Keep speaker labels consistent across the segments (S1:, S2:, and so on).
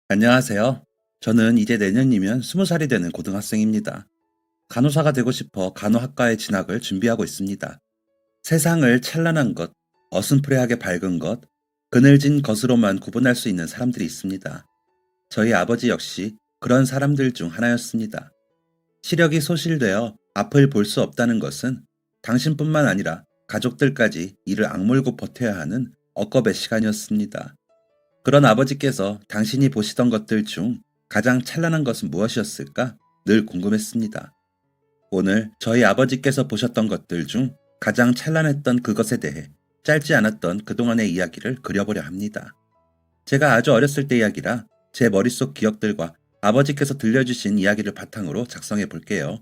S1: 안녕하세요. 저는 이제 내년이면 20살이 되는 고등학생입니다. 간호사가 되고 싶어 간호학과에 진학을 준비하고 있습니다. 세상을 찬란한 것, 어슴푸레하게 밝은 것, 그늘진 것으로만 구분할 수 있는 사람들이 있습니다. 저희 아버지 역시 그런 사람들 중 하나였습니다. 시력이 소실되어 앞을 볼 수 없다는 것은 당신뿐만 아니라 가족들까지 이를 악물고 버텨야 하는 억겁의 시간이었습니다. 그런 아버지께서 당신이 보시던 것들 중 가장 찬란한 것은 무엇이었을까 늘 궁금했습니다. 오늘 저희 아버지께서 보셨던 것들 중 가장 찬란했던 그것에 대해 짧지 않았던 그동안의 이야기를 그려보려 합니다. 제가 아주 어렸을 때 이야기라 제 머릿속 기억들과 아버지께서 들려주신 이야기를 바탕으로 작성해 볼게요.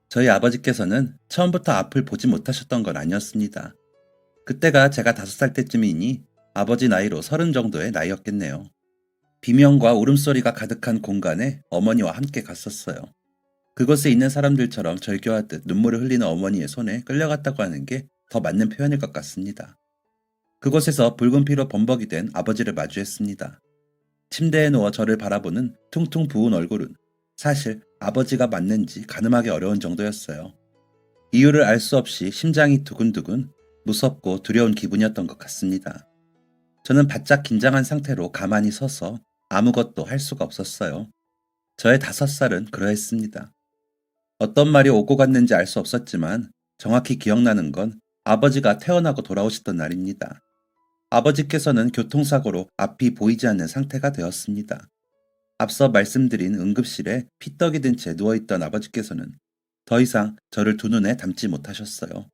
S1: 저희 아버지께서는 처음부터 앞을 보지 못하셨던 건 아니었습니다. 그때가 제가 5살 때쯤이니 아버지 나이로 30 정도의 나이였겠네요. 비명과 울음소리가 가득한 공간에 어머니와 함께 갔었어요. 그곳에 있는 사람들처럼 절규하듯 눈물을 흘리는 어머니의 손에 끌려갔다고 하는 게 더 맞는 표현일 것 같습니다. 그곳에서 붉은 피로 범벅이 된 아버지를 마주했습니다. 침대에 누워 저를 바라보는 퉁퉁 부은 얼굴은 사실 아버지가 맞는지 가늠하기 어려운 정도였어요. 이유를 알 수 없이 심장이 두근두근 무섭고 두려운 기분이었던 것 같습니다. 저는 바짝 긴장한 상태로 가만히 서서 아무것도 할 수가 없었어요. 저의 5살은 그러했습니다. 어떤 말이 오고 갔는지 알 수 없었지만 정확히 기억나는 건 아버지가 태어나고 돌아오셨던 날입니다. 아버지께서는 교통사고로 앞이 보이지 않는 상태가 되었습니다. 앞서 말씀드린 응급실에 피떡이 든 채 누워있던 아버지께서는 더 이상 저를 두 눈에 담지 못하셨어요.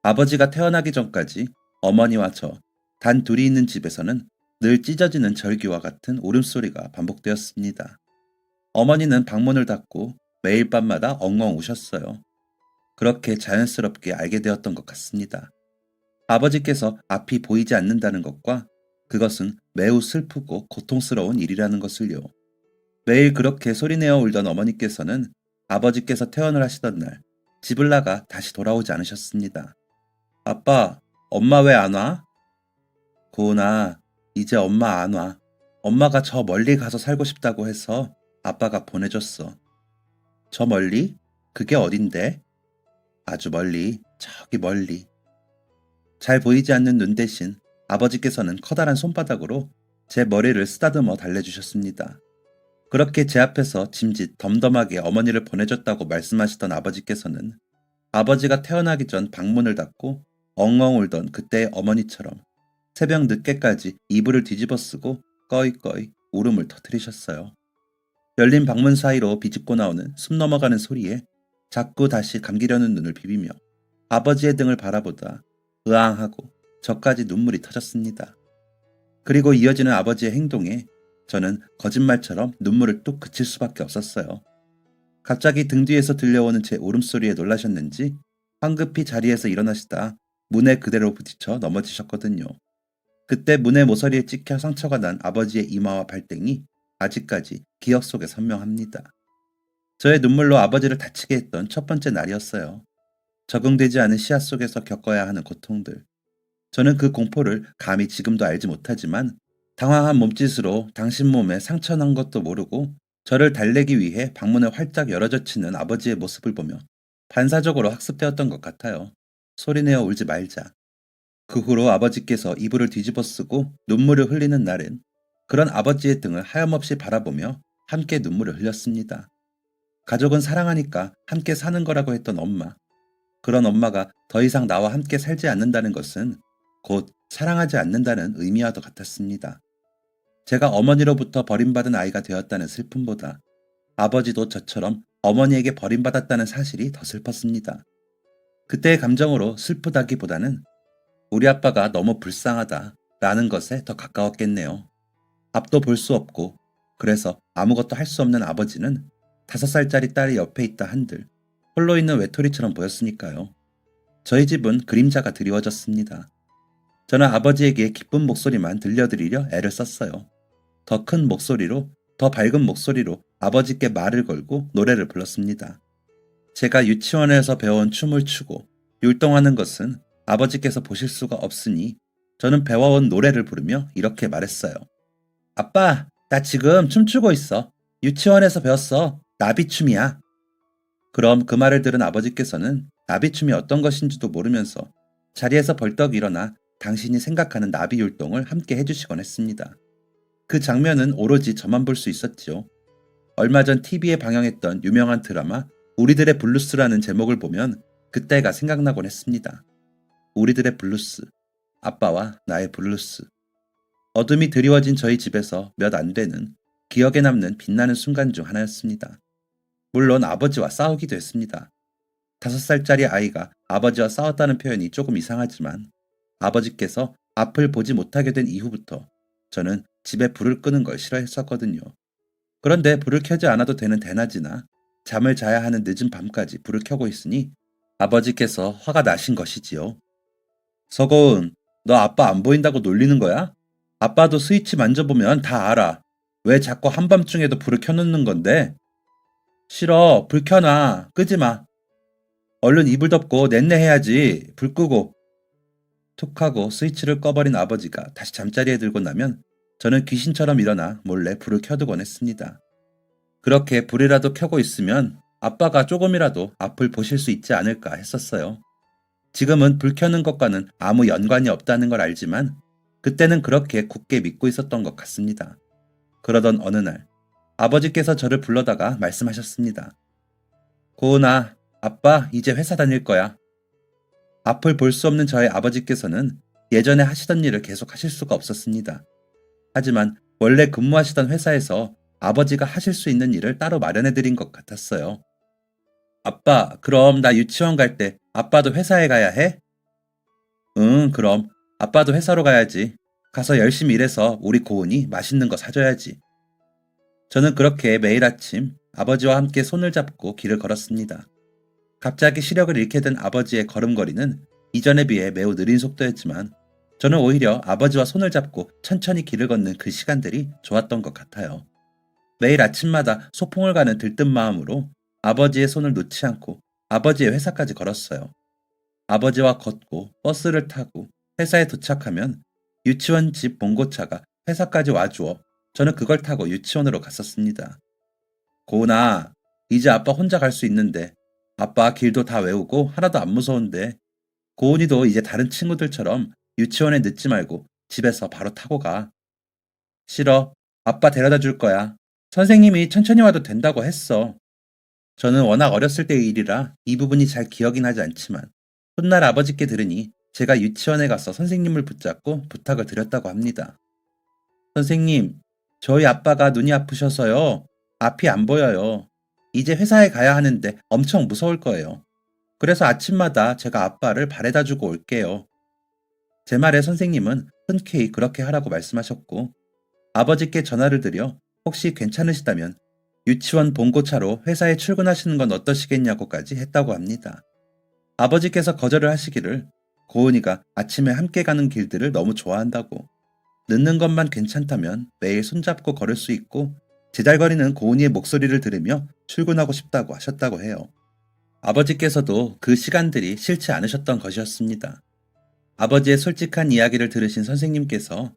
S1: 아버지가 태어나기 전까지 어머니와 저, 단 둘이 있는 집에서는 늘 찢어지는 절규와 같은 울음소리가 반복되었습니다. 어머니는 방문을 닫고 매일 밤마다 엉엉 우셨어요. 그렇게 자연스럽게 알게 되었던 것 같습니다. 아버지께서 앞이 보이지 않는다는 것과 그것은 매우 슬프고 고통스러운 일이라는 것을요. 매일 그렇게 소리내어 울던 어머니께서는 아버지께서 퇴원을 하시던 날 집을 나가 다시 돌아오지 않으셨습니다. 아빠, 엄마 왜 안 와? 고은아, 이제 엄마 안 와. 엄마가 저 멀리 가서 살고 싶다고 해서 아빠가 보내줬어. 저 멀리? 그게 어딘데? 아주 멀리, 저기 멀리. 잘 보이지 않는 눈 대신 아버지께서는 커다란 손바닥으로 제 머리를 쓰다듬어 달래주셨습니다. 그렇게 제 앞에서 짐짓 덤덤하게 어머니를 보내줬다고 말씀하시던 아버지께서는 아버지가 태어나기 전 방문을 닫고 엉엉 울던 그때의 어머니처럼 새벽 늦게까지 이불을 뒤집어 쓰고 꺼이꺼이 울음을 터뜨리셨어요. 열린 방문 사이로 비집고 나오는 숨 넘어가는 소리에 자꾸 다시 감기려는 눈을 비비며 아버지의 등을 바라보다 으앙하고 저까지 눈물이 터졌습니다. 그리고 이어지는 아버지의 행동에 저는 거짓말처럼 눈물을 뚝 그칠 수밖에 없었어요. 갑자기 등 뒤에서 들려오는 제 울음소리에 놀라셨는지 황급히 자리에서 일어나시다 문에 그대로 부딪혀 넘어지셨거든요. 그때 문의 모서리에 찍혀 상처가 난 아버지의 이마와 발등이 아직까지 기억 속에 선명합니다. 저의 눈물로 아버지를 다치게 했던 첫 번째 날이었어요. 적응되지 않은 시야 속에서 겪어야 하는 고통들. 저는 그 공포를 감히 지금도 알지 못하지만 당황한 몸짓으로 당신 몸에 상처 난 것도 모르고 저를 달래기 위해 방문을 활짝 열어젖히는 아버지의 모습을 보며 반사적으로 학습되었던 것 같아요. 소리내어 울지 말자. 그 후로 아버지께서 이불을 뒤집어 쓰고 눈물을 흘리는 날엔 그런 아버지의 등을 하염없이 바라보며 함께 눈물을 흘렸습니다. 가족은 사랑하니까 함께 사는 거라고 했던 엄마. 그런 엄마가 더 이상 나와 함께 살지 않는다는 것은 곧 사랑하지 않는다는 의미와도 같았습니다. 제가 어머니로부터 버림받은 아이가 되었다는 슬픔보다 아버지도 저처럼 어머니에게 버림받았다는 사실이 더 슬펐습니다. 그때의 감정으로 슬프다기보다는 우리 아빠가 너무 불쌍하다 라는 것에 더 가까웠겠네요. 앞도 볼 수 없고 그래서 아무것도 할 수 없는 아버지는 5살짜리 딸이 옆에 있다 한들 홀로 있는 외톨이처럼 보였으니까요. 저희 집은 그림자가 드리워졌습니다. 저는 아버지에게 기쁜 목소리만 들려드리려 애를 썼어요. 더 큰 목소리로, 더 밝은 목소리로 아버지께 말을 걸고 노래를 불렀습니다. 제가 유치원에서 배워온 춤을 추고 율동하는 것은 아버지께서 보실 수가 없으니 저는 배워온 노래를 부르며 이렇게 말했어요. 아빠, 나 지금 춤추고 있어. 유치원에서 배웠어. 나비춤이야. 그럼 그 말을 들은 아버지께서는 나비춤이 어떤 것인지도 모르면서 자리에서 벌떡 일어나 당신이 생각하는 나비 율동을 함께 해주시곤 했습니다. 그 장면은 오로지 저만 볼 수 있었지요. 얼마 전 TV에 방영했던 유명한 드라마 우리들의 블루스라는 제목을 보면 그때가 생각나곤 했습니다. 우리들의 블루스, 아빠와 나의 블루스. 어둠이 드리워진 저희 집에서 몇 안 되는 기억에 남는 빛나는 순간 중 하나였습니다. 물론 아버지와 싸우기도 했습니다. 5살짜리 아이가 아버지와 싸웠다는 표현이 조금 이상하지만 아버지께서 앞을 보지 못하게 된 이후부터 저는 집에 불을 끄는 걸 싫어했었거든요. 그런데 불을 켜지 않아도 되는 대낮이나 잠을 자야 하는 늦은 밤까지 불을 켜고 있으니 아버지께서 화가 나신 것이지요. 서고은, 너 아빠 안 보인다고 놀리는 거야? 아빠도 스위치 만져보면 다 알아. 왜 자꾸 한밤중에도 불을 켜놓는 건데? 싫어, 불 켜놔. 끄지 마. 얼른 이불 덮고 넷내해야지. 불 끄고. 툭 하고 스위치를 꺼버린 아버지가 다시 잠자리에 들고 나면 저는 귀신처럼 일어나 몰래 불을 켜두곤 했습니다. 그렇게 불이라도 켜고 있으면 아빠가 조금이라도 앞을 보실 수 있지 않을까 했었어요. 지금은 불 켜는 것과는 아무 연관이 없다는 걸 알지만 그때는 그렇게 굳게 믿고 있었던 것 같습니다. 그러던 어느 날 아버지께서 저를 불러다가 말씀하셨습니다. 고은아, 아빠 이제 회사 다닐 거야. 앞을 볼 수 없는 저의 아버지께서는 예전에 하시던 일을 계속 하실 수가 없었습니다. 하지만 원래 근무하시던 회사에서 아버지가 하실 수 있는 일을 따로 마련해 드린 것 같았어요. 아빠, 그럼 나 유치원 갈 때 아빠도 회사에 가야 해? 응, 그럼 아빠도 회사로 가야지. 가서 열심히 일해서 우리 고은이 맛있는 거 사줘야지. 저는 그렇게 매일 아침 아버지와 함께 손을 잡고 길을 걸었습니다. 갑자기 시력을 잃게 된 아버지의 걸음걸이는 이전에 비해 매우 느린 속도였지만 저는 오히려 아버지와 손을 잡고 천천히 길을 걷는 그 시간들이 좋았던 것 같아요. 매일 아침마다 소풍을 가는 들뜬 마음으로 아버지의 손을 놓지 않고 아버지의 회사까지 걸었어요. 아버지와 걷고 버스를 타고 회사에 도착하면 유치원 집 봉고차가 회사까지 와주어 저는 그걸 타고 유치원으로 갔었습니다. 고은아, 이제 아빠 혼자 갈 수 있는데 아빠 길도 다 외우고 하나도 안 무서운데 고은이도 이제 다른 친구들처럼 유치원에 늦지 말고 집에서 바로 타고 가. 싫어. 아빠 데려다 줄 거야. 선생님이 천천히 와도 된다고 했어. 저는 워낙 어렸을 때의 일이라 이 부분이 잘 기억이 나지 않지만 훗날 아버지께 들으니 제가 유치원에 가서 선생님을 붙잡고 부탁을 드렸다고 합니다. 선생님, 저희 아빠가 눈이 아프셔서요. 앞이 안 보여요. 이제 회사에 가야 하는데 엄청 무서울 거예요. 그래서 아침마다 제가 아빠를 바래다 주고 올게요. 제 말에 선생님은 흔쾌히 그렇게 하라고 말씀하셨고 아버지께 전화를 드려 혹시 괜찮으시다면 유치원 봉고차로 회사에 출근하시는 건 어떠시겠냐고까지 했다고 합니다. 아버지께서 거절을 하시기를 고은이가 아침에 함께 가는 길들을 너무 좋아한다고 늦는 것만 괜찮다면 매일 손잡고 걸을 수 있고 제잘거리는 고은이의 목소리를 들으며 출근하고 싶다고 하셨다고 해요. 아버지께서도 그 시간들이 싫지 않으셨던 것이었습니다. 아버지의 솔직한 이야기를 들으신 선생님께서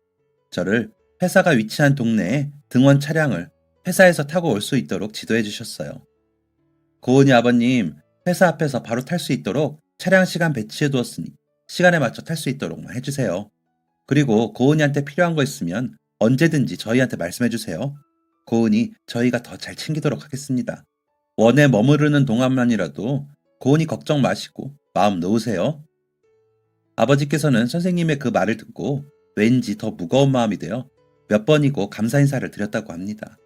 S1: 저를 회사가 위치한 동네에 등원 차량을 회사에서 타고 올 수 있도록 지도해 주셨어요. 고은이 아버님, 회사 앞에서 바로 탈 수 있도록 차량 시간 배치해 두었으니 시간에 맞춰 탈 수 있도록만 해주세요. 그리고 고은이한테 필요한 거 있으면 언제든지 저희한테 말씀해 주세요. 고은이 저희가 더 잘 챙기도록 하겠습니다. 원에 머무르는 동안만이라도 고은이 걱정 마시고 마음 놓으세요. 아버지께서는 선생님의 그 말을 듣고 왠지 더 무거운 마음이 되어 몇 번이고 감사 인사를 드렸다고 합니다.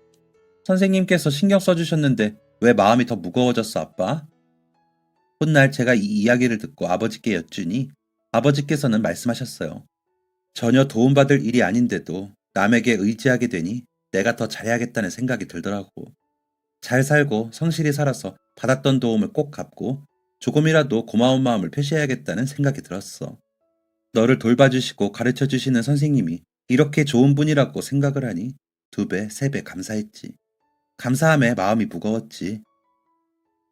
S1: 선생님께서 신경 써주셨는데 왜 마음이 더 무거워졌어, 아빠? 훗날 제가 이 이야기를 듣고 아버지께 여쭈니 아버지께서는 말씀하셨어요. 전혀 도움받을 일이 아닌데도 남에게 의지하게 되니 내가 더 잘해야겠다는 생각이 들더라고. 잘 살고 성실히 살아서 받았던 도움을 꼭 갚고 조금이라도 고마운 마음을 표시해야겠다는 생각이 들었어. 너를 돌봐주시고 가르쳐주시는 선생님이 이렇게 좋은 분이라고 생각을 하니 2배, 3배 감사했지. 감사함에 마음이 무거웠지.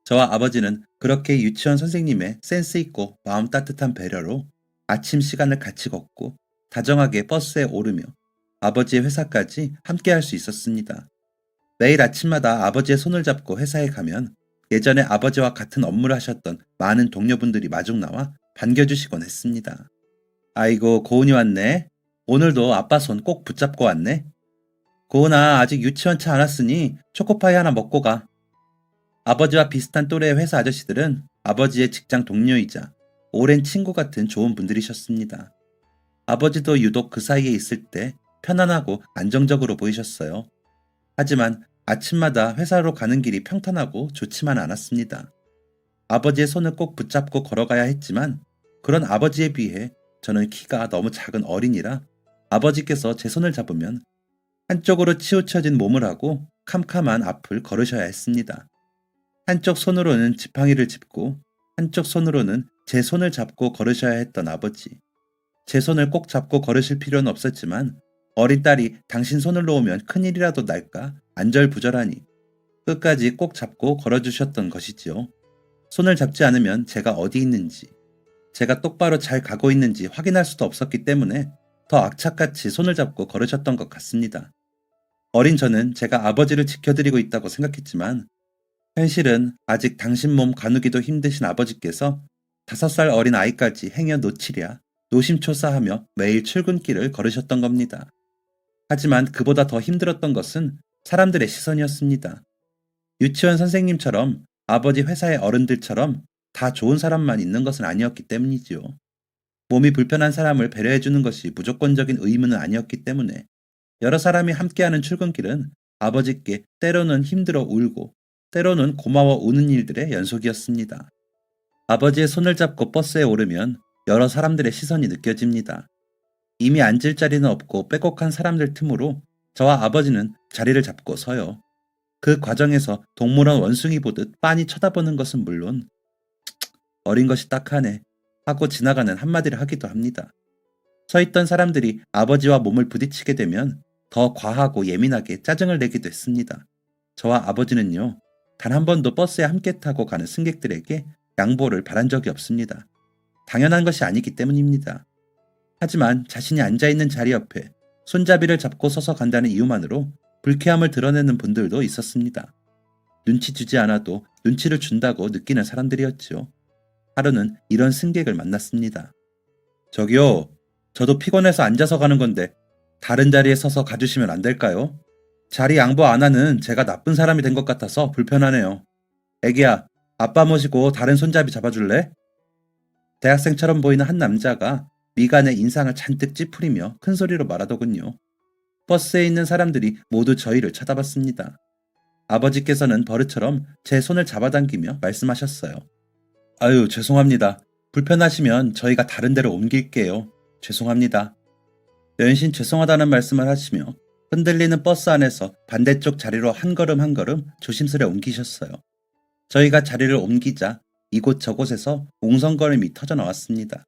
S1: 저와 아버지는 그렇게 유치원 선생님의 센스 있고 마음 따뜻한 배려로 아침 시간을 같이 걷고 다정하게 버스에 오르며 아버지의 회사까지 함께 할 수 있었습니다. 매일 아침마다 아버지의 손을 잡고 회사에 가면 예전에 아버지와 같은 업무를 하셨던 많은 동료분들이 마중 나와 반겨주시곤 했습니다. 아이고, 고은이 왔네. 오늘도 아빠 손 꼭 붙잡고 왔네. 고은아, 아직 유치원 차 안 왔으니 초코파이 하나 먹고 가. 아버지와 비슷한 또래의 회사 아저씨들은 아버지의 직장 동료이자 오랜 친구 같은 좋은 분들이셨습니다. 아버지도 유독 그 사이에 있을 때 편안하고 안정적으로 보이셨어요. 하지만 아침마다 회사로 가는 길이 평탄하고 좋지만 않았습니다. 아버지의 손을 꼭 붙잡고 걸어가야 했지만 그런 아버지에 비해 저는 키가 너무 작은 어린이라 아버지께서 제 손을 잡으면 한쪽으로 치우쳐진 몸을 하고 캄캄한 앞을 걸으셔야 했습니다. 한쪽 손으로는 지팡이를 짚고 한쪽 손으로는 제 손을 잡고 걸으셔야 했던 아버지. 제 손을 꼭 잡고 걸으실 필요는 없었지만 어린 딸이 당신 손을 놓으면 큰일이라도 날까 안절부절하니 끝까지 꼭 잡고 걸어주셨던 것이지요. 손을 잡지 않으면 제가 어디 있는지, 제가 똑바로 잘 가고 있는지 확인할 수도 없었기 때문에 더 악착같이 손을 잡고 걸으셨던 것 같습니다. 어린 저는 제가 아버지를 지켜드리고 있다고 생각했지만 현실은 아직 당신 몸 가누기도 힘드신 아버지께서 5살 어린 아이까지 행여 놓치랴 노심초사하며 매일 출근길을 걸으셨던 겁니다. 하지만 그보다 더 힘들었던 것은 사람들의 시선이었습니다. 유치원 선생님처럼 아버지 회사의 어른들처럼 다 좋은 사람만 있는 것은 아니었기 때문이지요. 몸이 불편한 사람을 배려해주는 것이 무조건적인 의무는 아니었기 때문에 여러 사람이 함께하는 출근길은 아버지께 때로는 힘들어 울고 때로는 고마워 우는 일들의 연속이었습니다. 아버지의 손을 잡고 버스에 오르면 여러 사람들의 시선이 느껴집니다. 이미 앉을 자리는 없고 빼곡한 사람들 틈으로 저와 아버지는 자리를 잡고 서요. 그 과정에서 동물원 원숭이 보듯 빤히 쳐다보는 것은 물론 어린 것이 딱하네 하고 지나가는 한마디를 하기도 합니다. 서 있던 사람들이 아버지와 몸을 부딪히게 되면 더 과하고 예민하게 짜증을 내기도 했습니다. 저와 아버지는요, 단 한 번도 버스에 함께 타고 가는 승객들에게 양보를 바란 적이 없습니다. 당연한 것이 아니기 때문입니다. 하지만 자신이 앉아있는 자리 옆에 손잡이를 잡고 서서 간다는 이유만으로 불쾌함을 드러내는 분들도 있었습니다. 눈치 주지 않아도 눈치를 준다고 느끼는 사람들이었지요. 하루는 이런 승객을 만났습니다. 저기요, 저도 피곤해서 앉아서 가는 건데 다른 자리에 서서 가주시면 안 될까요? 자리 양보 안 하는 제가 나쁜 사람이 된 것 같아서 불편하네요. 애기야, 아빠 모시고 다른 손잡이 잡아줄래? 대학생처럼 보이는 한 남자가 미간에 인상을 잔뜩 찌푸리며 큰 소리로 말하더군요. 버스에 있는 사람들이 모두 저희를 쳐다봤습니다. 아버지께서는 버릇처럼 제 손을 잡아당기며 말씀하셨어요. 아유, 죄송합니다. 불편하시면 저희가 다른 데로 옮길게요. 죄송합니다. 연신 죄송하다는 말씀을 하시며 흔들리는 버스 안에서 반대쪽 자리로 한 걸음 한 걸음 조심스레 옮기셨어요. 저희가 자리를 옮기자 이곳저곳에서 웅성거림이 터져 나왔습니다.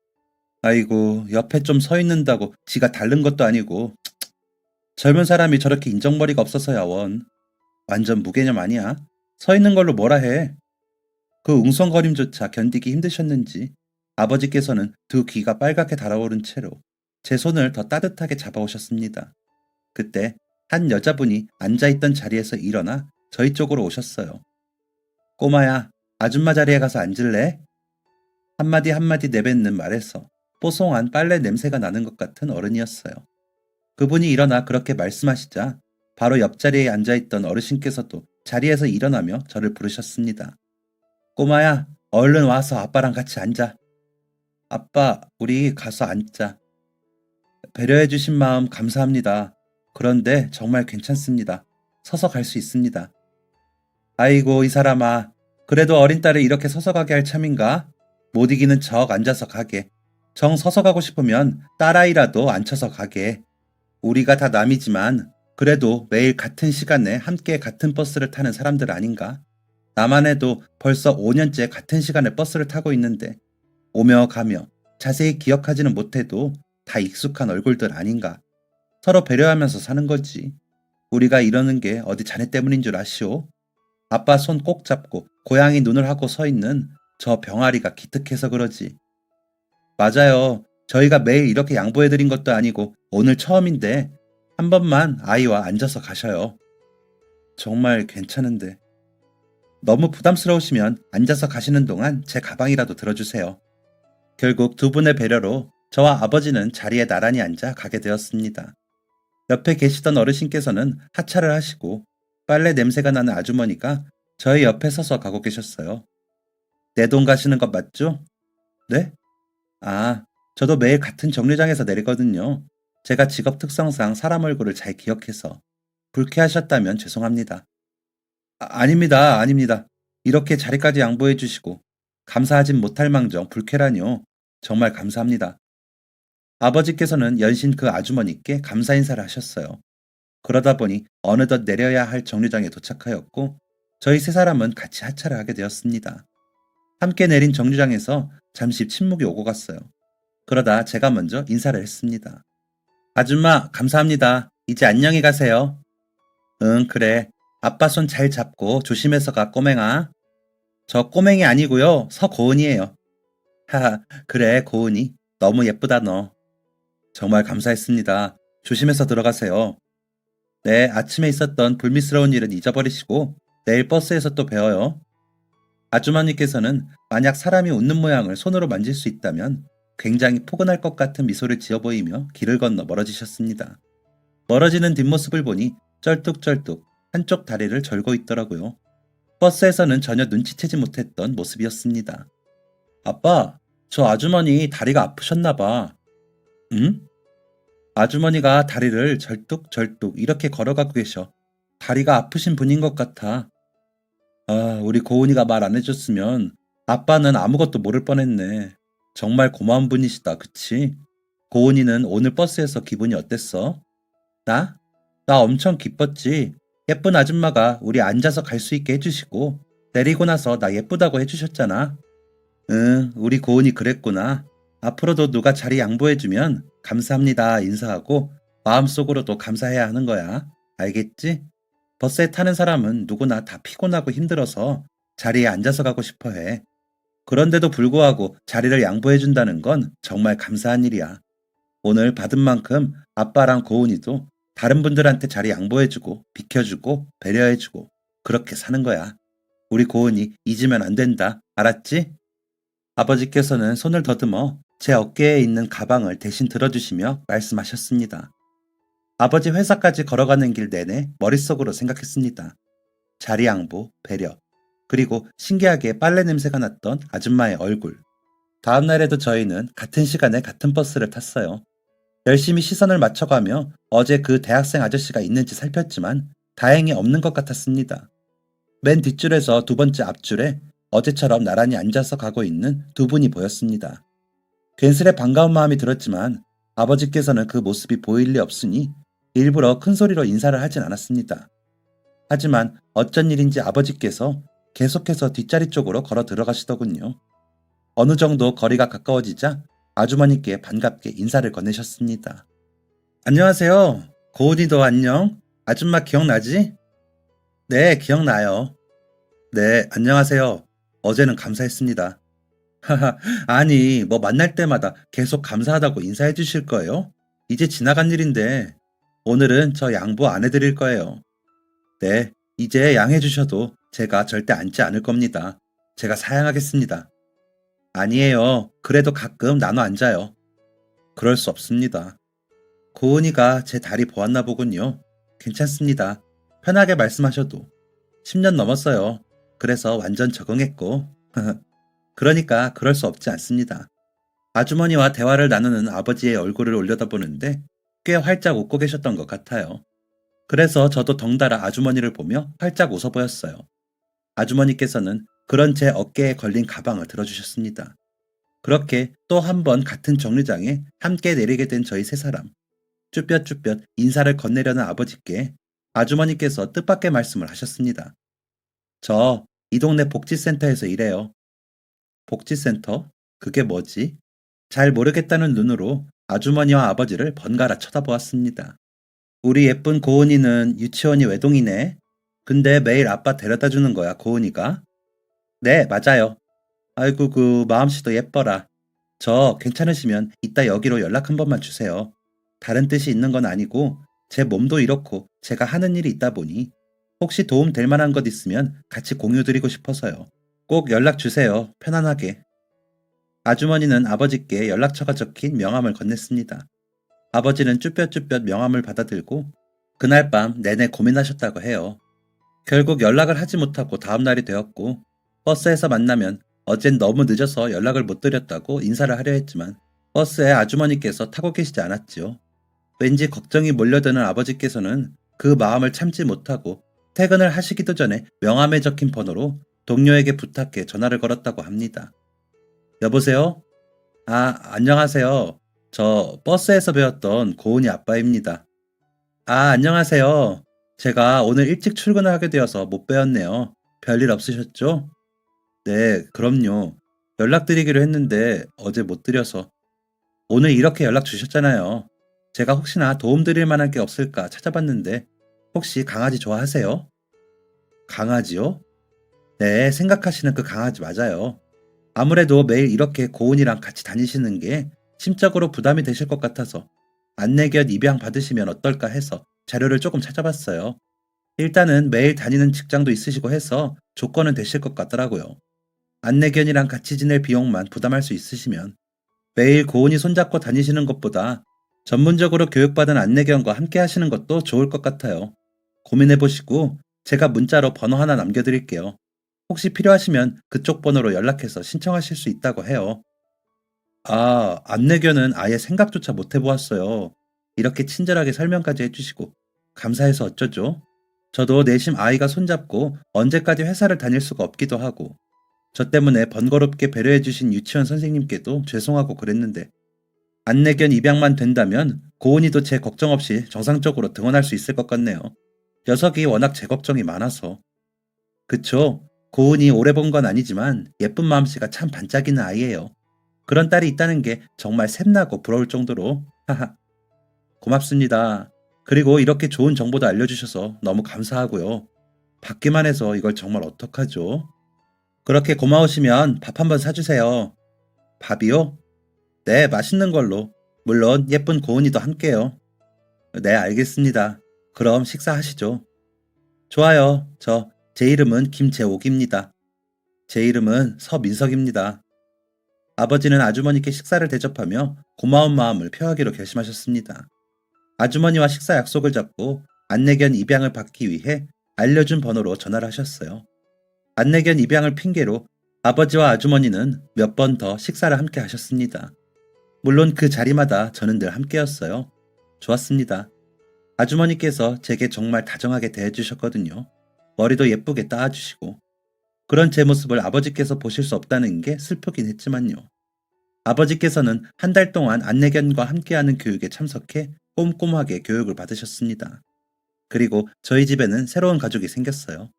S1: 아이고, 옆에 좀 서 있는다고 지가 다른 것도 아니고 젊은 사람이 저렇게 인정머리가 없어서야 원. 완전 무개념 아니야? 서 있는 걸로 뭐라 해? 그 웅성거림조차 견디기 힘드셨는지 아버지께서는 두 귀가 빨갛게 달아오른 채로 제 손을 더 따뜻하게 잡아오셨습니다. 그때 한 여자분이 앉아있던 자리에서 일어나 저희 쪽으로 오셨어요. 꼬마야, 아줌마 자리에 가서 앉을래? 한마디 한마디 내뱉는 말에서 뽀송한 빨래 냄새가 나는 것 같은 어른이었어요. 그분이 일어나 그렇게 말씀하시자 바로 옆자리에 앉아있던 어르신께서도 자리에서 일어나며 저를 부르셨습니다. 꼬마야, 얼른 와서 아빠랑 같이 앉아. 아빠, 우리 가서 앉자. 배려해주신 마음 감사합니다. 그런데 정말 괜찮습니다. 서서 갈 수 있습니다. 아이고, 이 사람아. 그래도 어린 딸을 이렇게 서서 가게 할 참인가? 못 이기는 척 앉아서 가게. 정 서서 가고 싶으면 딸아이라도 앉혀서 가게. 우리가 다 남이지만 그래도 매일 같은 시간에 함께 같은 버스를 타는 사람들 아닌가? 나만 해도 벌써 5년째 같은 시간에 버스를 타고 있는데 오며 가며 자세히 기억하지는 못해도 다 익숙한 얼굴들 아닌가? 서로 배려하면서 사는 거지. 우리가 이러는 게 어디 자네 때문인 줄 아시오? 아빠 손 꼭 잡고 고양이 눈을 하고 서 있는 저 병아리가 기특해서 그러지. 맞아요. 저희가 매일 이렇게 양보해드린 것도 아니고 오늘 처음인데 한 번만 아이와 앉아서 가셔요. 정말 괜찮은데. 너무 부담스러우시면 앉아서 가시는 동안 제 가방이라도 들어주세요. 결국 두 분의 배려로 저와 아버지는 자리에 나란히 앉아 가게 되었습니다. 옆에 계시던 어르신께서는 하차를 하시고 빨래 냄새가 나는 아주머니가 저희 옆에 서서 가고 계셨어요. 내 돈 가시는 것 맞죠? 네? 아, 저도 매일 같은 정류장에서 내리거든요. 제가 직업 특성상 사람 얼굴을 잘 기억해서 불쾌하셨다면 죄송합니다. 아닙니다, 아닙니다. 이렇게 자리까지 양보해 주시고 감사하진 못할 망정 불쾌라뇨. 정말 감사합니다. 아버지께서는 연신 그 아주머니께 감사 인사를 하셨어요. 그러다 보니 어느덧 내려야 할 정류장에 도착하였고 저희 세 사람은 같이 하차를 하게 되었습니다. 함께 내린 정류장에서 잠시 침묵이 오고 갔어요. 그러다 제가 먼저 인사를 했습니다. 아줌마, 감사합니다. 이제 안녕히 가세요. 응, 그래. 아빠 손 잘 잡고 조심해서 가, 꼬맹아. 저 꼬맹이 아니고요. 서고은이에요. 하하, 그래, 고은이. 너무 예쁘다, 너. 정말 감사했습니다. 조심해서 들어가세요. 네, 아침에 있었던 불미스러운 일은 잊어버리시고 내일 버스에서 또 뵈어요. 아주머니께서는 만약 사람이 웃는 모양을 손으로 만질 수 있다면 굉장히 포근할 것 같은 미소를 지어 보이며 길을 건너 멀어지셨습니다. 멀어지는 뒷모습을 보니 쩔뚝쩔뚝 한쪽 다리를 절고 있더라고요. 버스에서는 전혀 눈치채지 못했던 모습이었습니다. 아빠, 저 아주머니 다리가 아프셨나 봐. 응? 아주머니가 다리를 절뚝절뚝 이렇게 걸어가고 계셔. 다리가 아프신 분인 것 같아. 아, 우리 고은이가 말 안 해줬으면 아빠는 아무것도 모를 뻔했네. 정말 고마운 분이시다, 그치? 고은이는 오늘 버스에서 기분이 어땠어? 나? 나 엄청 기뻤지. 예쁜 아줌마가 우리 앉아서 갈 수 있게 해주시고 내리고 나서 나 예쁘다고 해주셨잖아. 응, 우리 고은이 그랬구나. 앞으로도 누가 자리 양보해주면 감사합니다 인사하고 마음속으로도 감사해야 하는 거야. 알겠지? 버스에 타는 사람은 누구나 다 피곤하고 힘들어서 자리에 앉아서 가고 싶어 해. 그런데도 불구하고 자리를 양보해준다는 건 정말 감사한 일이야. 오늘 받은 만큼 아빠랑 고은이도 다른 분들한테 자리 양보해주고 비켜주고 배려해주고 그렇게 사는 거야. 우리 고은이 잊으면 안 된다. 알았지? 아버지께서는 손을 더듬어 제 어깨에 있는 가방을 대신 들어주시며 말씀하셨습니다. 아버지 회사까지 걸어가는 길 내내 머릿속으로 생각했습니다. 자리 양보, 배려, 그리고 신기하게 빨래 냄새가 났던 아줌마의 얼굴. 다음 날에도 저희는 같은 시간에 같은 버스를 탔어요. 열심히 시선을 맞춰가며 어제 그 대학생 아저씨가 있는지 살폈지만 다행히 없는 것 같았습니다. 맨 뒷줄에서 두 번째 앞줄에 어제처럼 나란히 앉아서 가고 있는 두 분이 보였습니다. 괜스레 반가운 마음이 들었지만 아버지께서는 그 모습이 보일 리 없으니 일부러 큰 소리로 인사를 하진 않았습니다. 하지만 어쩐 일인지 아버지께서 계속해서 뒷자리 쪽으로 걸어 들어가시더군요. 어느 정도 거리가 가까워지자 아주머니께 반갑게 인사를 건네셨습니다. 안녕하세요. 고은이도 안녕. 아줌마 기억나지? 네, 기억나요. 네, 안녕하세요. 어제는 감사했습니다. 하하, 아니, 뭐 만날 때마다 계속 감사하다고 인사해 주실 거예요? 이제 지나간 일인데, 오늘은 저 양보 안 해드릴 거예요. 네, 이제 양해 주셔도 제가 절대 앉지 않을 겁니다. 제가 사양하겠습니다. 아니에요. 그래도 가끔 나눠 앉아요. 그럴 수 없습니다. 고은이가 제 다리 보았나 보군요. 괜찮습니다. 편하게 말씀하셔도. 10년 넘었어요. 그래서 완전 적응했고. 그러니까 그럴 수 없지 않습니다. 아주머니와 대화를 나누는 아버지의 얼굴을 올려다보는데 꽤 활짝 웃고 계셨던 것 같아요. 그래서 저도 덩달아 아주머니를 보며 활짝 웃어 보였어요. 아주머니께서는 그런 제 어깨에 걸린 가방을 들어주셨습니다. 그렇게 또 한 번 같은 정류장에 함께 내리게 된 저희 세 사람. 쭈뼛쭈뼛 인사를 건네려는 아버지께 아주머니께서 뜻밖의 말씀을 하셨습니다. 저 이 동네 복지센터에서 일해요. 복지센터? 그게 뭐지? 잘 모르겠다는 눈으로 아주머니와 아버지를 번갈아 쳐다보았습니다. 우리 예쁜 고은이는 유치원이 외동이네. 근데 매일 아빠 데려다 주는 거야, 고은이가? 네, 맞아요. 아이고, 그 마음씨도 예뻐라. 저 괜찮으시면 이따 여기로 연락 한 번만 주세요. 다른 뜻이 있는 건 아니고 제 몸도 이렇고 제가 하는 일이 있다 보니 혹시 도움 될 만한 것 있으면 같이 공유드리고 싶어서요. 꼭 연락 주세요. 편안하게. 아주머니는 아버지께 연락처가 적힌 명함을 건넸습니다. 아버지는 쭈뼛쭈뼛 명함을 받아들고 그날 밤 내내 고민하셨다고 해요. 결국 연락을 하지 못하고 다음 날이 되었고 버스에서 만나면 어젠 너무 늦어서 연락을 못 드렸다고 인사를 하려 했지만 버스에 아주머니께서 타고 계시지 않았지요. 왠지 걱정이 몰려드는 아버지께서는 그 마음을 참지 못하고 퇴근을 하시기도 전에 명함에 적힌 번호로 동료에게 부탁해 전화를 걸었다고 합니다. 여보세요? 아, 안녕하세요. 저 버스에서 배웠던 고은이 아빠입니다. 아, 안녕하세요. 제가 오늘 일찍 출근을 하게 되어서 못 뵈었네요. 별일 없으셨죠? 네, 그럼요. 연락드리기로 했는데 어제 못 드려서. 오늘 이렇게 연락 주셨잖아요. 제가 혹시나 도움드릴 만한 게 없을까 찾아봤는데 혹시 강아지 좋아하세요? 강아지요? 네, 생각하시는 그 강아지 맞아요. 아무래도 매일 이렇게 고은이랑 같이 다니시는 게 심적으로 부담이 되실 것 같아서 안내견 입양 받으시면 어떨까 해서 자료를 조금 찾아봤어요. 일단은 매일 다니는 직장도 있으시고 해서 조건은 되실 것 같더라고요. 안내견이랑 같이 지낼 비용만 부담할 수 있으시면 매일 고은이 손잡고 다니시는 것보다 전문적으로 교육받은 안내견과 함께 하시는 것도 좋을 것 같아요. 고민해보시고 제가 문자로 번호 하나 남겨드릴게요. 혹시 필요하시면 그쪽 번호로 연락해서 신청하실 수 있다고 해요. 아, 안내견은 아예 생각조차 못 해보았어요. 이렇게 친절하게 설명까지 해주시고 감사해서 어쩌죠? 저도 내심 아이가 손잡고 언제까지 회사를 다닐 수가 없기도 하고 저 때문에 번거롭게 배려해주신 유치원 선생님께도 죄송하고 그랬는데 안내견 입양만 된다면 고은이도 제 걱정 없이 정상적으로 등원할 수 있을 것 같네요. 녀석이 워낙 제 걱정이 많아서. 그쵸? 고은이 오래 본 건 아니지만 예쁜 마음씨가 참 반짝이는 아이예요. 그런 딸이 있다는 게 정말 샘나고 부러울 정도로. 하하. 고맙습니다. 그리고 이렇게 좋은 정보도 알려주셔서 너무 감사하고요. 받기만 해서 이걸 정말 어떡하죠? 그렇게 고마우시면 밥 한번 사주세요. 밥이요? 네, 맛있는 걸로. 물론 예쁜 고은이도 함께요. 네, 알겠습니다. 그럼 식사하시죠. 좋아요. 제 이름은 김재옥입니다. 제 이름은 서민석입니다. 아버지는 아주머니께 식사를 대접하며 고마운 마음을 표하기로 결심하셨습니다. 아주머니와 식사 약속을 잡고 안내견 입양을 받기 위해 알려준 번호로 전화를 하셨어요. 안내견 입양을 핑계로 아버지와 아주머니는 몇 번 더 식사를 함께 하셨습니다. 물론 그 자리마다 저는 늘 함께였어요. 좋았습니다. 아주머니께서 제게 정말 다정하게 대해주셨거든요. 머리도 예쁘게 따아주시고. 그런 제 모습을 아버지께서 보실 수 없다는 게 슬프긴 했지만요. 아버지께서는 한 달 동안 안내견과 함께하는 교육에 참석해 꼼꼼하게 교육을 받으셨습니다. 그리고 저희 집에는 새로운 가족이 생겼어요.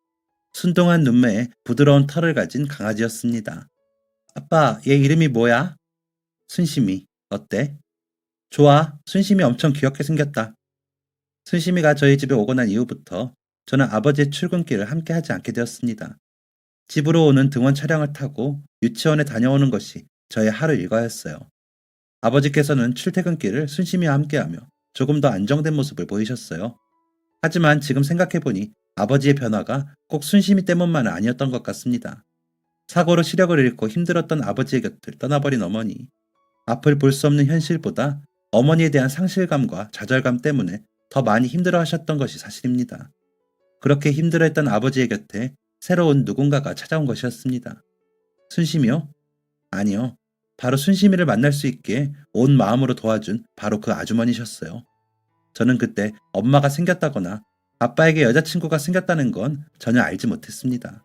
S1: 순둥한 눈매에 부드러운 털을 가진 강아지였습니다. 아빠, 얘 이름이 뭐야? 순심이. 어때? 좋아. 순심이 엄청 귀엽게 생겼다. 순심이가 저희 집에 오고 난 이후부터 저는 아버지의 출근길을 함께 하지 않게 되었습니다. 집으로 오는 등원 차량을 타고 유치원에 다녀오는 것이 저의 하루 일과였어요. 아버지께서는 출퇴근길을 순심이와 함께하며 조금 더 안정된 모습을 보이셨어요. 하지만 지금 생각해보니 아버지의 변화가 꼭 순심이 때문만은 아니었던 것 같습니다. 사고로 시력을 잃고 힘들었던 아버지의 곁을 떠나버린 어머니. 앞을 볼 수 없는 현실보다 어머니에 대한 상실감과 좌절감 때문에 더 많이 힘들어 하셨던 것이 사실입니다. 그렇게 힘들어했던 아버지의 곁에 새로운 누군가가 찾아온 것이었습니다. 순심이요? 아니요. 바로 순심이를 만날 수 있게 온 마음으로 도와준 바로 그 아주머니셨어요. 저는 그때 엄마가 생겼다거나 아빠에게 여자친구가 생겼다는 건 전혀 알지 못했습니다.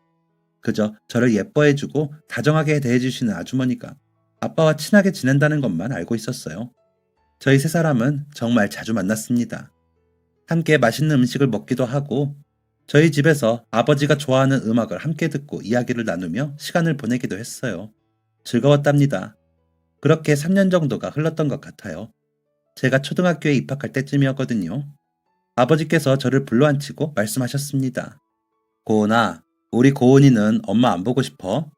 S1: 그저 저를 예뻐해주고 다정하게 대해주시는 아주머니가 아빠와 친하게 지낸다는 것만 알고 있었어요. 저희 세 사람은 정말 자주 만났습니다. 함께 맛있는 음식을 먹기도 하고 저희 집에서 아버지가 좋아하는 음악을 함께 듣고 이야기를 나누며 시간을 보내기도 했어요. 즐거웠답니다. 그렇게 3년 정도가 흘렀던 것 같아요. 제가 초등학교에 입학할 때쯤이었거든요. 아버지께서 저를 불러앉히고 말씀하셨습니다. 고은아, 우리 고은이는 엄마 안 보고 싶어?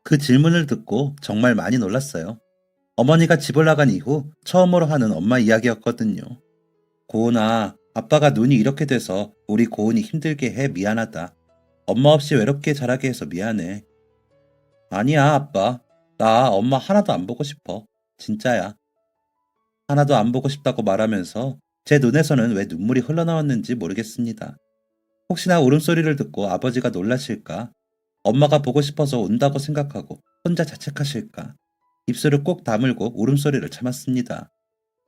S1: 그 질문을 듣고 정말 많이 놀랐어요. 어머니가 집을 나간 이후 처음으로 하는 엄마 이야기였거든요. 고은아, 아빠가 눈이 이렇게 돼서 우리 고은이 힘들게 해 미안하다. 엄마 없이 외롭게 자라게 해서 미안해. 아니야, 아빠. 나 엄마 하나도 안 보고 싶어. 진짜야. 하나도 안 보고 싶다고 말하면서 제 눈에서는 왜 눈물이 흘러나왔는지 모르겠습니다. 혹시나 울음소리를 듣고 아버지가 놀라실까? 엄마가 보고 싶어서 운다고 생각하고 혼자 자책하실까? 입술을 꼭 다물고 울음소리를 참았습니다.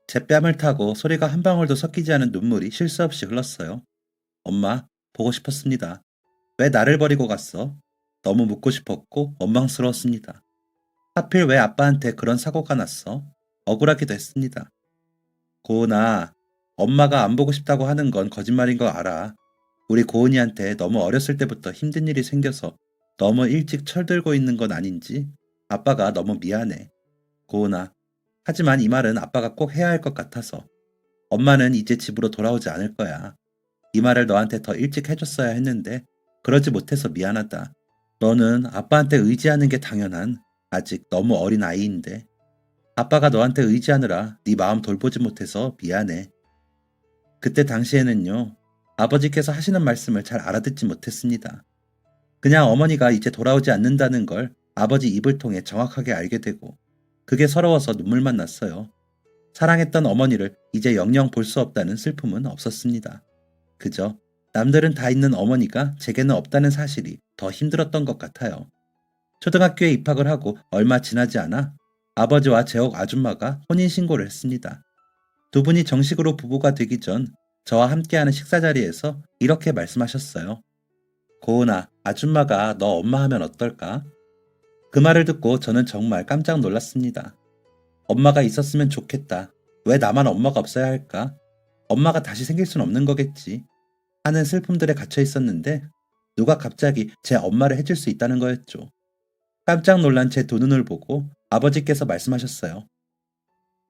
S1: 제 뺨을 타고 소리가 한 방울도 섞이지 않은 눈물이 쉴 새 없이 흘렀어요. 엄마, 보고 싶었습니다. 왜 나를 버리고 갔어? 너무 묻고 싶었고 원망스러웠습니다. 하필 왜 아빠한테 그런 사고가 났어? 억울하기도 했습니다. 고은아, 엄마가 안 보고 싶다고 하는 건 거짓말인 거 알아. 우리 고은이한테 너무 어렸을 때부터 힘든 일이 생겨서 너무 일찍 철들고 있는 건 아닌지 아빠가 너무 미안해. 고은아, 하지만 이 말은 아빠가 꼭 해야 할 것 같아서. 엄마는 이제 집으로 돌아오지 않을 거야. 이 말을 너한테 더 일찍 해줬어야 했는데 그러지 못해서 미안하다. 너는 아빠한테 의지하는 게 당연한 아직 너무 어린 아이인데 아빠가 너한테 의지하느라 네 마음 돌보지 못해서 미안해. 그때 당시에는요. 아버지께서 하시는 말씀을 잘 알아듣지 못했습니다. 그냥 어머니가 이제 돌아오지 않는다는 걸 아버지 입을 통해 정확하게 알게 되고 그게 서러워서 눈물만 났어요. 사랑했던 어머니를 이제 영영 볼 수 없다는 슬픔은 없었습니다. 그저 남들은 다 있는 어머니가 제게는 없다는 사실이 더 힘들었던 것 같아요. 초등학교에 입학을 하고 얼마 지나지 않아 아버지와 제옥 아줌마가 혼인신고를 했습니다. 두 분이 정식으로 부부가 되기 전 저와 함께하는 식사 자리에서 이렇게 말씀하셨어요. 고은아, 아줌마가 너 엄마 하면 어떨까? 그 말을 듣고 저는 정말 깜짝 놀랐습니다. 엄마가 있었으면 좋겠다. 왜 나만 엄마가 없어야 할까? 엄마가 다시 생길 순 없는 거겠지. 하는 슬픔들에 갇혀 있었는데 누가 갑자기 제 엄마를 해줄 수 있다는 거였죠. 깜짝 놀란 제 두 눈을 보고 아버지께서 말씀하셨어요.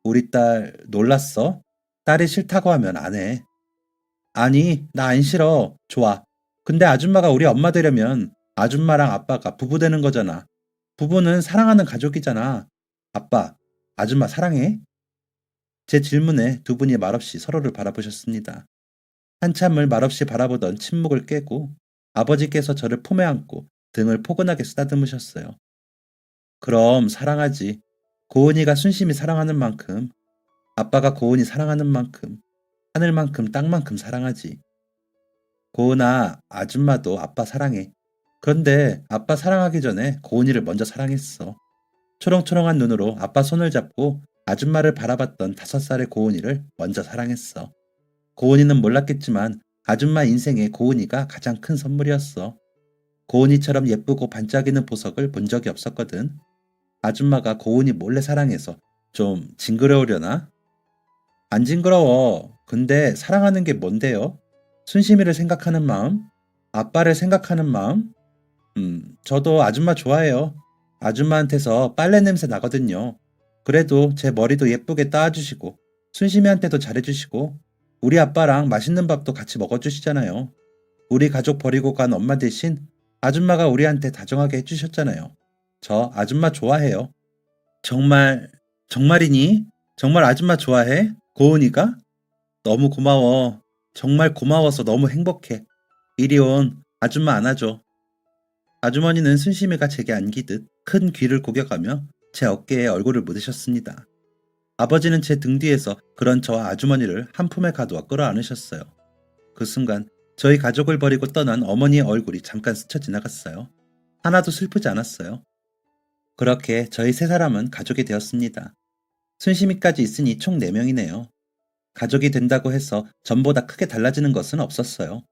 S1: 우리 딸 놀랐어? 딸이 싫다고 하면 안 해. 아니, 나 안 싫어. 좋아. 근데 아줌마가 우리 엄마 되려면 아줌마랑 아빠가 부부 되는 거잖아. 부부는 사랑하는 가족이잖아. 아빠, 아줌마 사랑해? 제 질문에 두 분이 말없이 서로를 바라보셨습니다. 한참을 말없이 바라보던 침묵을 깨고 아버지께서 저를 품에 안고 등을 포근하게 쓰다듬으셨어요. 그럼 사랑하지. 고은이가 순심히 사랑하는 만큼, 아빠가 고은이 사랑하는 만큼, 하늘만큼 땅만큼 사랑하지. 고은아, 아줌마도 아빠 사랑해. 그런데 아빠 사랑하기 전에 고은이를 먼저 사랑했어. 초롱초롱한 눈으로 아빠 손을 잡고 아줌마를 바라봤던 5살의 고은이를 먼저 사랑했어. 고은이는 몰랐겠지만 아줌마 인생에 고은이가 가장 큰 선물이었어. 고은이처럼 예쁘고 반짝이는 보석을 본 적이 없었거든. 아줌마가 고은이 몰래 사랑해서 좀 징그러우려나? 안 징그러워. 근데 사랑하는 게 뭔데요? 순심이를 생각하는 마음? 아빠를 생각하는 마음? 저도 아줌마 좋아해요. 아줌마한테서 빨래 냄새 나거든요. 그래도 제 머리도 예쁘게 따아주시고, 순심이한테도 잘해주시고, 우리 아빠랑 맛있는 밥도 같이 먹어주시잖아요. 우리 가족 버리고 간 엄마 대신 아줌마가 우리한테 다정하게 해주셨잖아요. 저 아줌마 좋아해요. 정말, 정말이니? 정말 아줌마 좋아해? 고은이가? 너무 고마워. 정말 고마워서 너무 행복해. 이리 온, 아줌마 안아줘. 아주머니는 순심이가 제게 안기듯 큰 귀를 고겨가며 제 어깨에 얼굴을 묻으셨습니다. 아버지는 제 등 뒤에서 그런 저와 아주머니를 한 품에 가두어 끌어안으셨어요. 그 순간 저희 가족을 버리고 떠난 어머니의 얼굴이 잠깐 스쳐 지나갔어요. 하나도 슬프지 않았어요. 그렇게 저희 세 사람은 가족이 되었습니다. 순심이까지 있으니 총 4명이네요. 가족이 된다고 해서 전보다 크게 달라지는 것은 없었어요.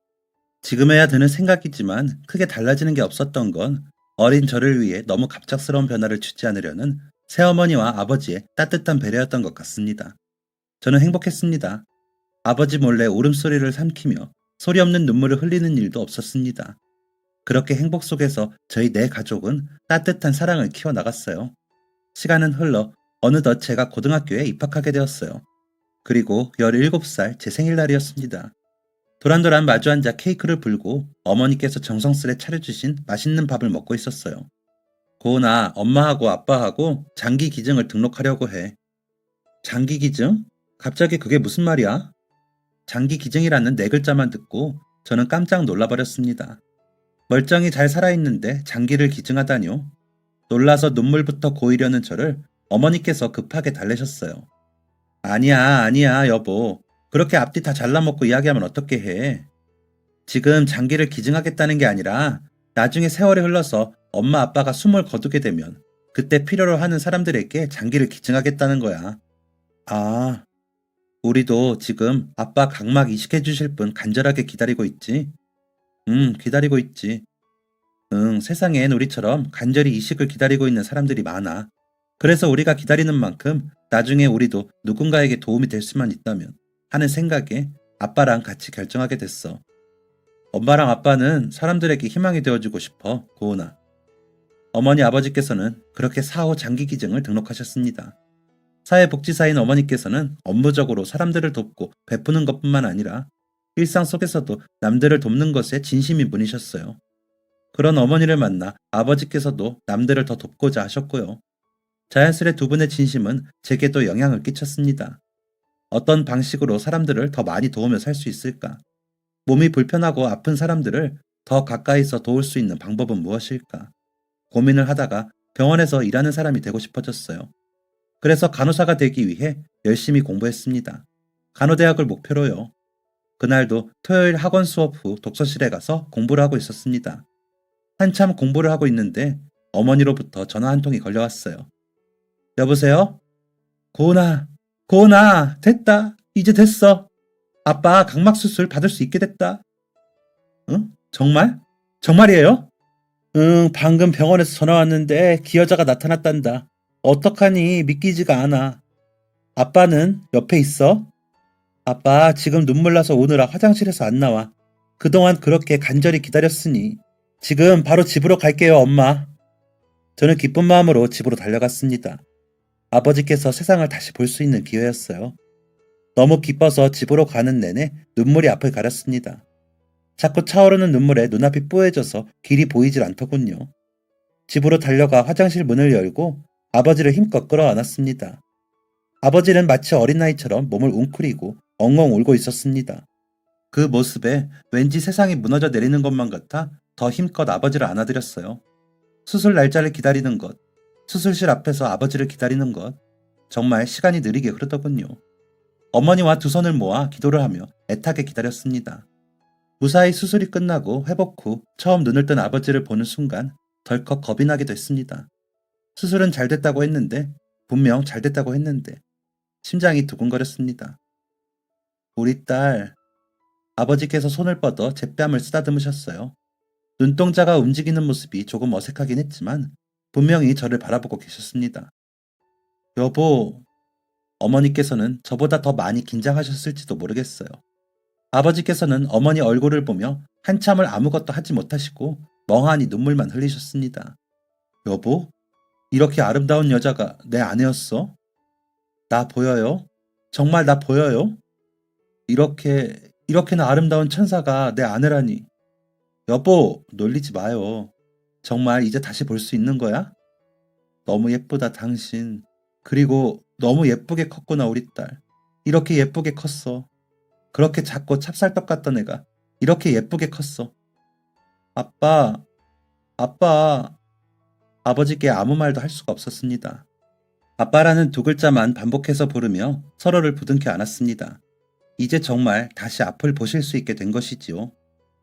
S1: 지금에야 드는 생각이지만 크게 달라지는 게 없었던 건 어린 저를 위해 너무 갑작스러운 변화를 주지 않으려는 새어머니와 아버지의 따뜻한 배려였던 것 같습니다. 저는 행복했습니다. 아버지 몰래 울음소리를 삼키며 소리 없는 눈물을 흘리는 일도 없었습니다. 그렇게 행복 속에서 저희 네 가족은 따뜻한 사랑을 키워나갔어요. 시간은 흘러 어느덧 제가 고등학교에 입학하게 되었어요. 그리고 17살 제 생일날이었습니다. 도란도란 마주 앉아 케이크를 불고 어머니께서 정성스레 차려주신 맛있는 밥을 먹고 있었어요. 고은아, 엄마하고 아빠하고 장기 기증을 등록하려고 해. 장기 기증? 갑자기 그게 무슨 말이야? 장기 기증이라는 네 글자만 듣고 저는 깜짝 놀라버렸습니다. 멀쩡히 잘 살아있는데 장기를 기증하다뇨? 놀라서 눈물부터 고이려는 저를 어머니께서 급하게 달래셨어요. 아니야, 아니야, 여보. 그렇게 앞뒤 다 잘라먹고 이야기하면 어떻게 해? 지금 장기를 기증하겠다는 게 아니라 나중에 세월이 흘러서 엄마 아빠가 숨을 거두게 되면 그때 필요로 하는 사람들에게 장기를 기증하겠다는 거야. 아, 우리도 지금 아빠 각막 이식해 주실 분 간절하게 기다리고 있지? 기다리고 있지. 응, 세상엔 우리처럼 간절히 이식을 기다리고 있는 사람들이 많아. 그래서 우리가 기다리는 만큼 나중에 우리도 누군가에게 도움이 될 수만 있다면 하는 생각에 아빠랑 같이 결정하게 됐어. 엄마랑 아빠는 사람들에게 희망이 되어주고 싶어, 고은아. 어머니 아버지께서는 그렇게 4호 장기기증을 등록하셨습니다. 사회복지사인 어머니께서는 업무적으로 사람들을 돕고 베푸는 것뿐만 아니라 일상 속에서도 남들을 돕는 것에 진심인 분이셨어요. 그런 어머니를 만나 아버지께서도 남들을 더 돕고자 하셨고요. 자연스레 두 분의 진심은 제게도 영향을 끼쳤습니다. 어떤 방식으로 사람들을 더 많이 도우며 살 수 있을까? 몸이 불편하고 아픈 사람들을 더 가까이서 도울 수 있는 방법은 무엇일까? 고민을 하다가 병원에서 일하는 사람이 되고 싶어졌어요. 그래서 간호사가 되기 위해 열심히 공부했습니다. 간호대학을 목표로요. 그날도 토요일 학원 수업 후 독서실에 가서 공부를 하고 있었습니다. 한참 공부를 하고 있는데 어머니로부터 전화 한 통이 걸려왔어요. 여보세요? 고은아, 고은아, 됐다. 이제 됐어. 아빠 각막 수술 받을 수 있게 됐다. 응? 정말? 정말이에요? 응, 방금 병원에서 전화 왔는데 기여자가 나타났단다. 어떡하니 믿기지가 않아. 아빠는 옆에 있어? 아빠 지금 눈물 나서 오느라 화장실에서 안 나와. 그동안 그렇게 간절히 기다렸으니 지금 바로 집으로 갈게요, 엄마. 저는 기쁜 마음으로 집으로 달려갔습니다. 아버지께서 세상을 다시 볼 수 있는 기회였어요. 너무 기뻐서 집으로 가는 내내 눈물이 앞을 가렸습니다. 자꾸 차오르는 눈물에 눈앞이 뿌얘져서 길이 보이질 않더군요. 집으로 달려가 화장실 문을 열고 아버지를 힘껏 끌어안았습니다. 아버지는 마치 어린아이처럼 몸을 웅크리고 엉엉 울고 있었습니다. 그 모습에 왠지 세상이 무너져 내리는 것만 같아 더 힘껏 아버지를 안아드렸어요. 수술 날짜를 기다리는 것, 수술실 앞에서 아버지를 기다리는 것, 정말 시간이 느리게 흐르더군요. 어머니와 두 손을 모아 기도를 하며 애타게 기다렸습니다. 무사히 수술이 끝나고 회복 후 처음 눈을 뜬 아버지를 보는 순간 덜컥 겁이 나기도 했습니다. 수술은 잘 됐다고 했는데, 분명 잘 됐다고 했는데, 심장이 두근거렸습니다. 우리 딸, 아버지께서 손을 뻗어 제 뺨을 쓰다듬으셨어요. 눈동자가 움직이는 모습이 조금 어색하긴 했지만 분명히 저를 바라보고 계셨습니다. 여보, 어머니께서는 저보다 더 많이 긴장하셨을지도 모르겠어요. 아버지께서는 어머니 얼굴을 보며 한참을 아무것도 하지 못하시고 멍하니 눈물만 흘리셨습니다. 여보, 이렇게 아름다운 여자가 내 아내였어? 나 보여요? 정말 나 보여요? 이렇게나 아름다운 천사가 내 아내라니. 여보, 놀리지 마요. 정말 이제 다시 볼 수 있는 거야? 너무 예쁘다, 당신. 그리고 너무 예쁘게 컸구나, 우리 딸. 이렇게 예쁘게 컸어. 그렇게 작고 찹쌀떡 같던 애가 이렇게 예쁘게 컸어. 아빠, 아빠. 아버지께 아무 말도 할 수가 없었습니다. 아빠라는 두 글자만 반복해서 부르며 서로를 부둥켜 안았습니다. 이제 정말 다시 앞을 보실 수 있게 된 것이지요.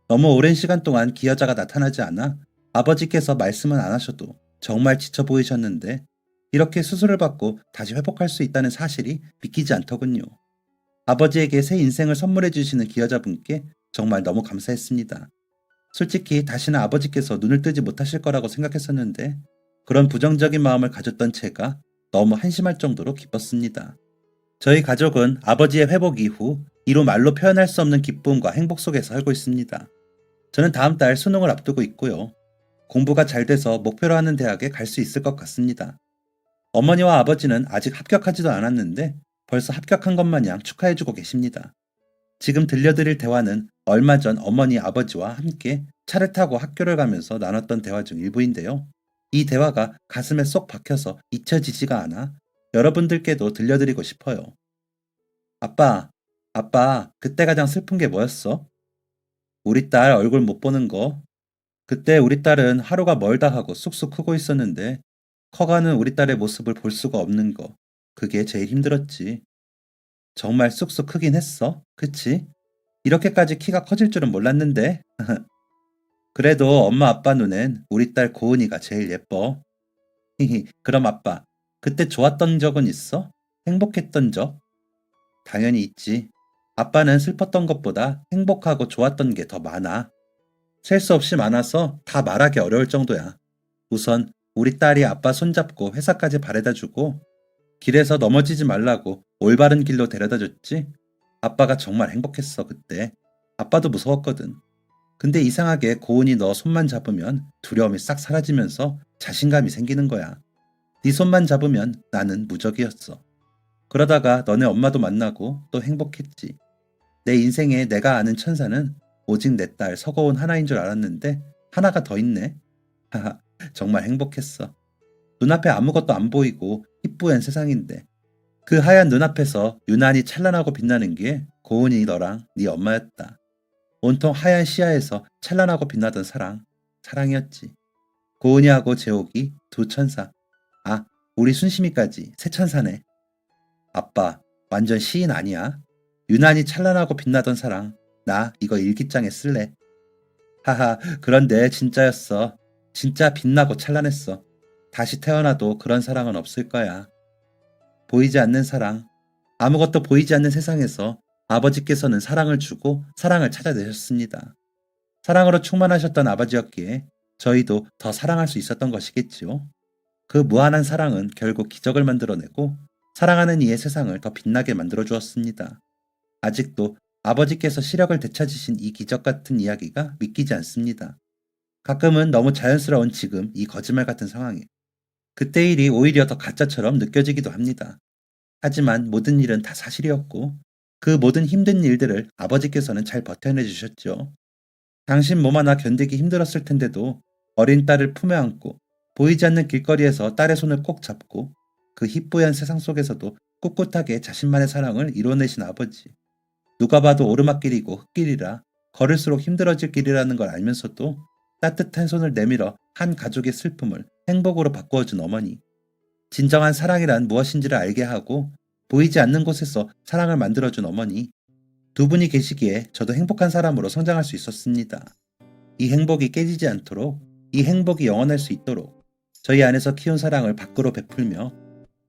S1: 너무 오랜 시간 동안 기여자가 나타나지 않아 아버지께서 말씀은 안 하셔도 정말 지쳐 보이셨는데 이렇게 수술을 받고 다시 회복할 수 있다는 사실이 믿기지 않더군요. 아버지에게 새 인생을 선물해 주시는 기여자분께 정말 너무 감사했습니다. 솔직히 다시는 아버지께서 눈을 뜨지 못하실 거라고 생각했었는데 그런 부정적인 마음을 가졌던 제가 너무 한심할 정도로 기뻤습니다. 저희 가족은 아버지의 회복 이후 이루 말로 표현할 수 없는 기쁨과 행복 속에 살고 있습니다. 저는 다음 달 수능을 앞두고 있고요. 공부가 잘 돼서 목표로 하는 대학에 갈 수 있을 것 같습니다. 어머니와 아버지는 아직 합격하지도 않았는데 벌써 합격한 것 마냥 축하해주고 계십니다. 지금 들려드릴 대화는 얼마 전 어머니 아버지와 함께 차를 타고 학교를 가면서 나눴던 대화 중 일부인데요. 이 대화가 가슴에 쏙 박혀서 잊혀지지가 않아 여러분들께도 들려드리고 싶어요. 아빠, 아빠, 그때 가장 슬픈 게 뭐였어? 우리 딸 얼굴 못 보는 거. 그때 우리 딸은 하루가 멀다 하고 쑥쑥 크고 있었는데 커가는 우리 딸의 모습을 볼 수가 없는 거. 그게 제일 힘들었지. 정말 쑥쑥 크긴 했어. 그치? 이렇게까지 키가 커질 줄은 몰랐는데. 그래도 엄마 아빠 눈엔 우리 딸 고은이가 제일 예뻐. 히히, 그럼 아빠, 그때 좋았던 적은 있어? 행복했던 적? 당연히 있지. 아빠는 슬펐던 것보다 행복하고 좋았던 게 더 많아. 셀 수 없이 많아서 다 말하기 어려울 정도야. 우선 우리 딸이 아빠 손잡고 회사까지 바래다 주고 길에서 넘어지지 말라고 올바른 길로 데려다 줬지. 아빠가 정말 행복했어, 그때. 아빠도 무서웠거든. 근데 이상하게 고은이 너 손만 잡으면 두려움이 싹 사라지면서 자신감이 생기는 거야. 네 손만 잡으면 나는 무적이었어. 그러다가 너네 엄마도 만나고 또 행복했지. 내 인생에 내가 아는 천사는 오직 내 딸 서고은 하나인 줄 알았는데 하나가 더 있네. 하하, 정말 행복했어. 눈앞에 아무것도 안 보이고 희뿌연 세상인데 그 하얀 눈앞에서 유난히 찬란하고 빛나는 게 고은이 너랑 네 엄마였다. 온통 하얀 시야에서 찬란하고 빛나던 사랑, 사랑이었지. 고은이하고 재옥이 두 천사. 아, 우리 순심이까지 세 천사네. 아빠, 완전 시인 아니야? 유난히 찬란하고 빛나던 사랑, 나 이거 일기장에 쓸래. 하하, 그런데 진짜였어. 진짜 빛나고 찬란했어. 다시 태어나도 그런 사랑은 없을 거야. 보이지 않는 사랑, 아무것도 보이지 않는 세상에서 아버지께서는 사랑을 주고 사랑을 찾아내셨습니다. 사랑으로 충만하셨던 아버지였기에 저희도 더 사랑할 수 있었던 것이겠지요. 그 무한한 사랑은 결국 기적을 만들어내고 사랑하는 이의 세상을 더 빛나게 만들어 주었습니다. 아직도 아버지께서 시력을 되찾으신 이 기적 같은 이야기가 믿기지 않습니다. 가끔은 너무 자연스러운 지금 이 거짓말 같은 상황에 그때 일이 오히려 더 가짜처럼 느껴지기도 합니다. 하지만 모든 일은 다 사실이었고 그 모든 힘든 일들을 아버지께서는 잘 버텨내 주셨죠. 당신 몸 하나 견디기 힘들었을 텐데도 어린 딸을 품에 안고 보이지 않는 길거리에서 딸의 손을 꼭 잡고 그 희뿌연 세상 속에서도 꿋꿋하게 자신만의 사랑을 이뤄내신 아버지. 누가 봐도 오르막길이고 흙길이라 걸을수록 힘들어질 길이라는 걸 알면서도 따뜻한 손을 내밀어 한 가족의 슬픔을 행복으로 바꾸어준 어머니. 진정한 사랑이란 무엇인지를 알게 하고 보이지 않는 곳에서 사랑을 만들어준 어머니. 두 분이 계시기에 저도 행복한 사람으로 성장할 수 있었습니다. 이 행복이 깨지지 않도록, 이 행복이 영원할 수 있도록 저희 안에서 키운 사랑을 밖으로 베풀며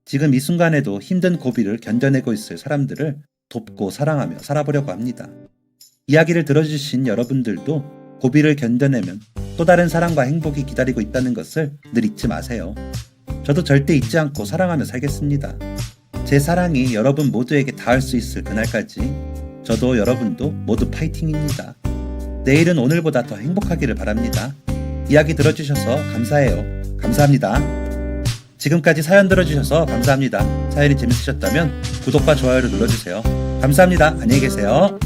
S1: 지금 이 순간에도 힘든 고비를 견뎌내고 있을 사람들을 돕고 사랑하며 살아보려고 합니다. 이야기를 들어주신 여러분들도 고비를 견뎌내면 또 다른 사랑과 행복이 기다리고 있다는 것을 늘 잊지 마세요. 저도 절대 잊지 않고 사랑하며 살겠습니다. 제 사랑이 여러분 모두에게 닿을 수 있을 그날까지 저도 여러분도 모두 파이팅입니다. 내일은 오늘보다 더 행복하기를 바랍니다. 이야기 들어주셔서 감사해요. 감사합니다. 지금까지 사연 들어주셔서 감사합니다. 사연이 재밌으셨다면 구독과 좋아요를 눌러주세요. 감사합니다. 안녕히 계세요.